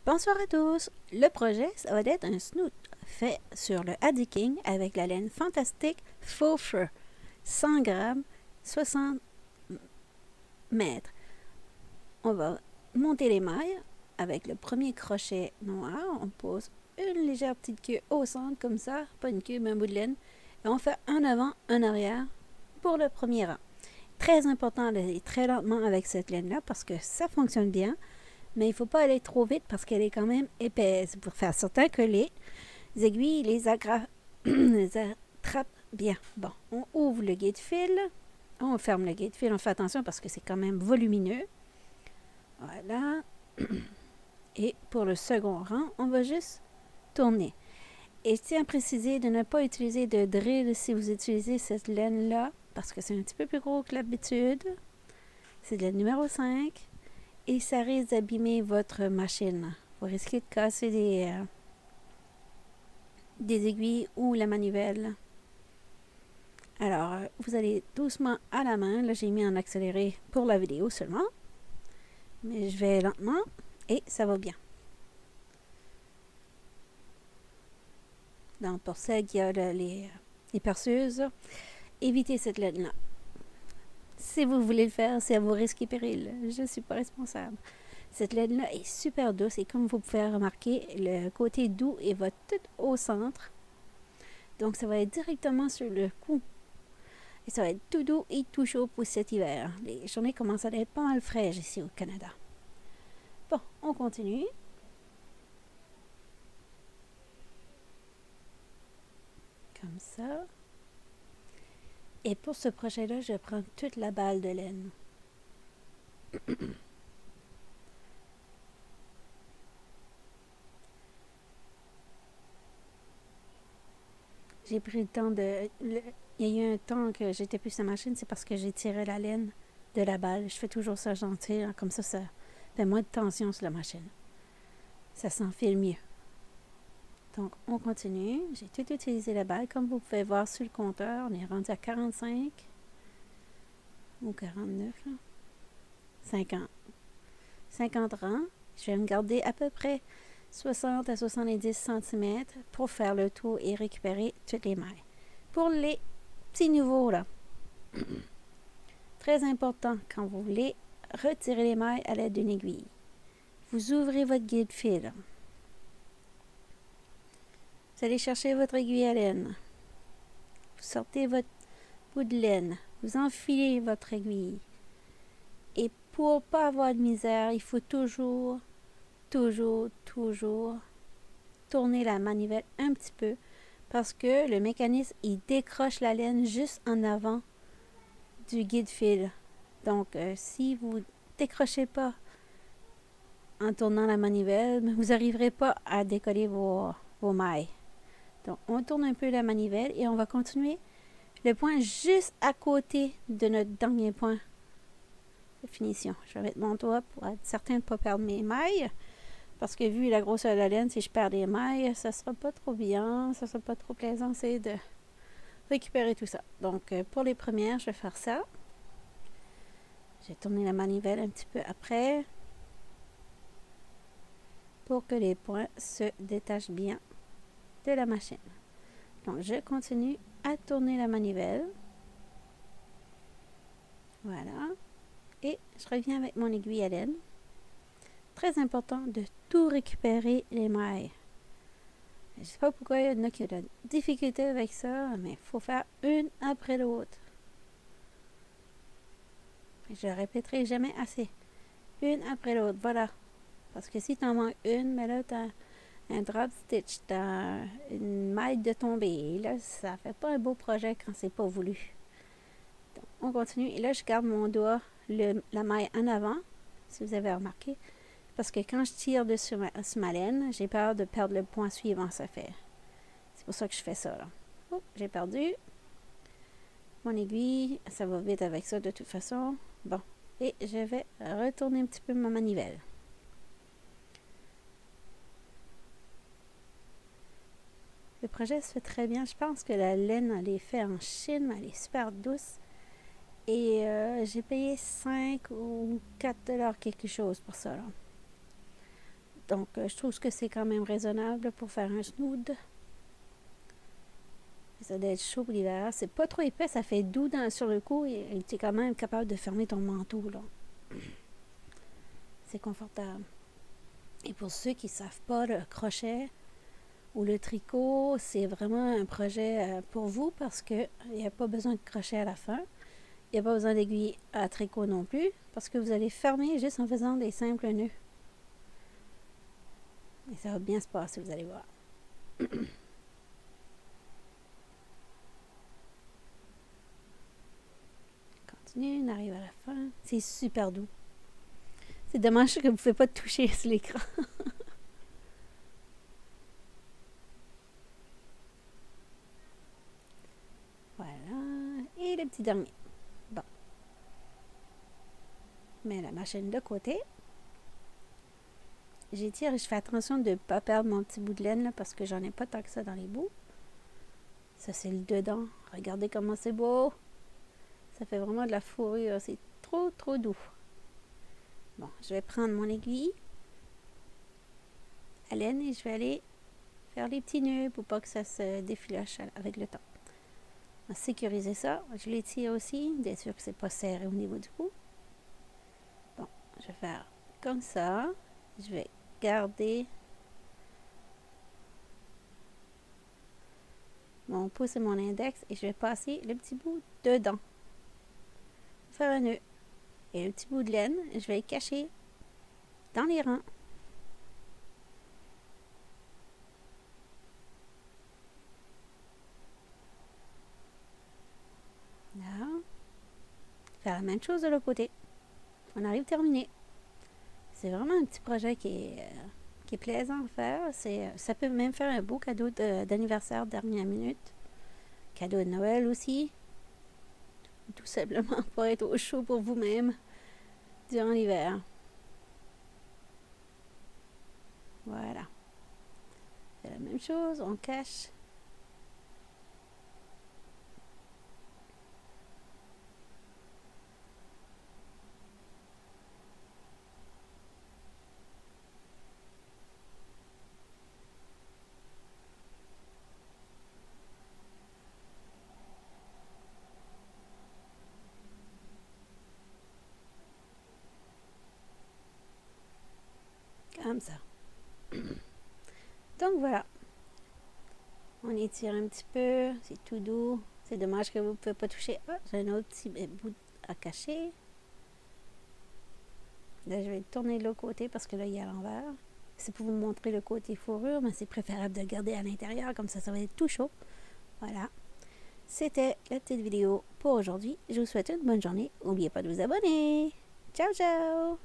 Bonsoir à tous! Le projet, ça va être un snoot fait sur le Haddiking avec la laine fantastique Faux Fur. 100 grammes, 60 mètres. On va monter les mailles avec le premier crochet noir. On pose une légère petite queue au centre comme ça, pas une queue mais un bout de laine. Et on fait un avant, un arrière pour le premier rang. Très important d'aller très lentement avec cette laine-là parce que ça fonctionne bien. Mais il ne faut pas aller trop vite parce qu'elle est quand même épaisse pour faire certain que les aiguilles les attrapent bien. Bon, on ouvre le guide-fil, on ferme le guide-fil, on fait attention parce que c'est quand même volumineux. Voilà. Et pour le second rang, on va juste tourner. Et je tiens à préciser de ne pas utiliser de drill si vous utilisez cette laine-là parce que c'est un petit peu plus gros que l'habitude. C'est de la numéro 5. Et ça risque d'abîmer votre machine. Vous risquez de casser des aiguilles ou la manivelle. Alors, vous allez doucement à la main. Là, j'ai mis en accéléré pour la vidéo seulement. Mais je vais lentement et ça va bien. Donc, pour celles qui ont les perceuses, évitez cette laine-là. Si vous voulez le faire, c'est à vos risques et périls. Je ne suis pas responsable. Cette laine-là est super douce et comme vous pouvez remarquer, le côté doux va tout au centre. Donc, ça va être directement sur le cou. Et ça va être tout doux et tout chaud pour cet hiver. Les journées commencent à être pas mal fraîches ici au Canada. Bon, on continue. Comme ça. Et pour ce projet-là, je prends toute la balle de laine. J'ai pris le temps de... il y a eu un temps que j'étais plus sur la machine, c'est parce que j'ai tiré la laine de la balle. Je fais toujours ça gentil, hein, comme ça fait moins de tension sur la machine. Ça s'enfile mieux. Donc, on continue. J'ai tout utilisé la balle. Comme vous pouvez voir sur le compteur, on est rendu à 45 ou 49, là. 50 rangs. Je vais me garder à peu près 60 à 70 cm pour faire le tour et récupérer toutes les mailles. Pour les petits nouveaux, là, très important, quand vous voulez retirer les mailles à l'aide d'une aiguille, vous ouvrez votre guide-fil. Vous allez chercher votre aiguille à laine. Vous sortez votre bout de laine. Vous enfilez votre aiguille. Et pour ne pas avoir de misère, il faut toujours tourner la manivelle un petit peu parce que le mécanisme, il décroche la laine juste en avant du guide-fil. Donc, si vous ne décrochez pas en tournant la manivelle, vous n'arriverez pas à décoller vos mailles. Donc, on tourne un peu la manivelle et on va continuer le point juste à côté de notre dernier point de finition. Je vais mettre mon doigt pour être certain de ne pas perdre mes mailles. Parce que vu la grosseur de la laine, si je perds des mailles, ça ne sera pas trop bien, ça ne sera pas trop plaisant, c'est de récupérer tout ça. Donc, pour les premières, je vais faire ça. J'ai tourné la manivelle un petit peu après pour que les points se détachent bien de la machine. Donc, je continue à tourner la manivelle. Voilà. Et je reviens avec mon aiguille à laine. Très important de tout récupérer les mailles. Je ne sais pas pourquoi il y en a qui ont de la difficulté avec ça, mais il faut faire une après l'autre. Je ne répéterai jamais assez. Une après l'autre, voilà. Parce que si tu en manques une, mais là, tu as un drop stitch, tu as une maille de tombée. Et là, ça ne fait pas un beau projet quand c'est pas voulu. Donc, on continue. Et là, je garde mon doigt, la maille en avant, si vous avez remarqué. Parce que quand je tire dessus ma laine, j'ai peur de perdre le point suivant, ça fait. C'est pour ça que je fais ça, là. Oh, j'ai perdu mon aiguille. Ça va vite avec ça, de toute façon. Bon. Et je vais retourner un petit peu ma manivelle. Le projet se fait très bien. Je pense que la laine, elle est faite en Chine, mais elle est super douce. Et j'ai payé 5 ou 4 $ quelque chose pour ça, là. Donc, je trouve que c'est quand même raisonnable pour faire un snood. Ça doit être chaud pour l'hiver. C'est pas trop épais, ça fait doux sur le cou et tu es quand même capable de fermer ton manteau, là. C'est confortable. Et pour ceux qui ne savent pas, le crochet ou le tricot, c'est vraiment un projet pour vous parce qu'il n'y a pas besoin de crochet à la fin. Il n'y a pas besoin d'aiguille à tricot non plus parce que vous allez fermer juste en faisant des simples nœuds. Et ça va bien se passer, vous allez voir. Continue, on arrive à la fin. C'est super doux. C'est dommage que vous ne pouvez pas toucher sur l'écran. Voilà. Et le petit dernier. Bon. Je mets la machine de côté. J'étire et je fais attention de ne pas perdre mon petit bout de laine là, parce que j'en ai pas tant que ça dans les bouts. Ça, c'est le dedans. Regardez comment c'est beau. Ça fait vraiment de la fourrure. C'est trop, trop doux. Bon, je vais prendre mon aiguille à laine et je vais aller faire les petits nœuds pour pas que ça se défiloche avec le temps. On va sécuriser ça. Je l'étire aussi, d'être sûr que c'est pas serré au niveau du cou. Bon, je vais faire comme ça. Je vais garder mon pouce et mon index et je vais passer le petit bout dedans. Faire un nœud. Et le petit bout de laine, je vais le cacher dans les rangs. Là. Faire la même chose de l'autre côté. On arrive terminé. C'est vraiment un petit projet qui est plaisant à faire. Ça peut même faire un beau cadeau d'anniversaire dernière minute. Cadeau de Noël aussi. Tout simplement pour être au chaud pour vous-même durant l'hiver. Voilà. C'est la même chose, on cache. Comme ça. Donc voilà. On étire un petit peu. C'est tout doux. C'est dommage que vous ne pouvez pas toucher. Ah, j'ai un autre petit bout à cacher. Là, je vais tourner de l'autre côté parce que là, il est à l'envers. C'est pour vous montrer le côté fourrure, mais c'est préférable de le garder à l'intérieur. Comme ça va être tout chaud. Voilà. C'était la petite vidéo pour aujourd'hui. Je vous souhaite une bonne journée. N'oubliez pas de vous abonner. Ciao, ciao!